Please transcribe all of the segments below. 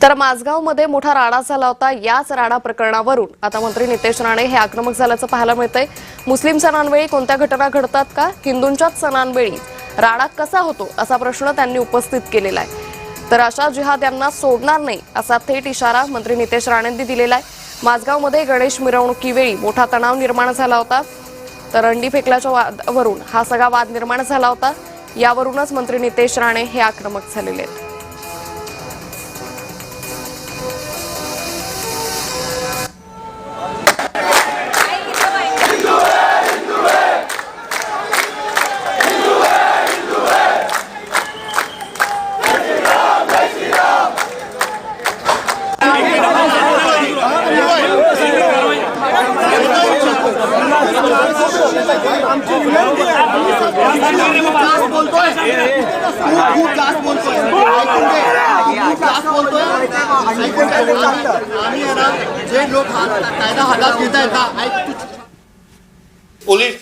तर माझगावमध्ये मोठा राडा झाला होता। याच राडा प्रकरणावरून आता मंत्री नितेश राणे हे आक्रमक झाल्याचं पाहायला मिळतंय। मुस्लिम सणांवेळी कोणत्या घटना घडतात का, हिंदूंच्याच सणांवेळी राडा कसा होतो असा प्रश्न त्यांनी उपस्थित केलेला आहे। तर अशा जिहाद्यांना सोडणार नाही असा थेट इशारा मंत्री नितेश राणेंनी दिलेला आहे। माझगावमध्ये गणेश मिरवणुकीवेळी मोठा तणाव निर्माण झाला होता। तर अंडी फेकल्याच्या वादावरून हा सगळा वाद निर्माण झाला होता। यावरूनच मंत्री नितेश राणे हे आक्रमक झालेले आहेत।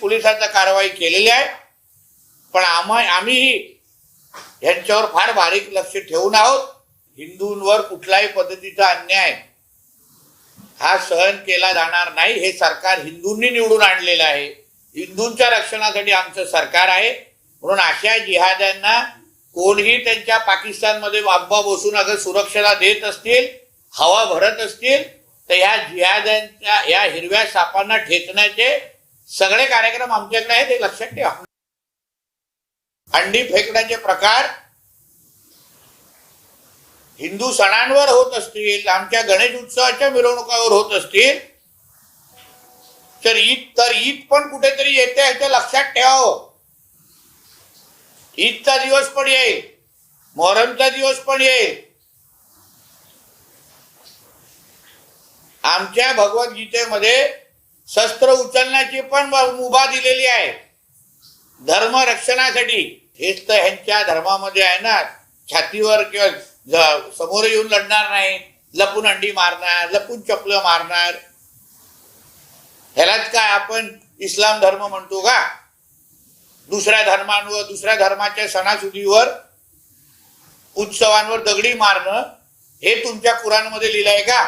पोलिसांचा कारवाई केलेली आहे, पण आम्ही यांच्यावर फार बारीक लक्ष ठेवून आहोत। हिंदूंवर कुठल्याही पद्धतीचा अन्याय हा सहन केला जाणार नाही। हे सरकार हिंदूंनी निवडून आणलेलं आहे, हिंदूंच्या रक्षणासाठी आमचं सरकार आहे। म्हणून अशा जिहाद्यांना कोणीही त्यांच्या पाकिस्तानमध्ये बांबा बसून अगर सुरक्षेला देत असतील, हवा भरत असतील, तर ह्या जिहाद्यांच्या या हिरव्या सापांना ठेचण्याचे सगळे कार्यक्रम आमच्याकडे आहेत, हे लक्षात ठेवा। अंडी फेकण्याचे प्रकार हिंदू सणांवर होत असतील, आमच्या गणेश उत्सवाच्या मिरवणुकावर होत असतील, तर ईद पण कुठेतरी येते, याचं लक्षात ठेवावं। ईदचा दिवस पण येईल, मोहरमचा दिवस पण येईल। आमच्या भगवद्गीतेमध्ये शस्त्र उचलण्याची पण मुभा दिलेली आहे, धर्म रक्षणासाठी। हेच तर ह्यांच्या धर्मामध्ये आहे ना, छातीवर किंवा समोर येऊन लढणार नाही, लपून अंडी मारणार, लपून चपलं मारणार। ह्यालाच काय आपण इस्लाम धर्म म्हणतो का? दुसऱ्या धर्मांवर, दुसऱ्या धर्माच्या सणासुदीवर, उत्सवांवर दगडी मारणं हे तुमच्या कुराणमध्ये लिहिलंय का?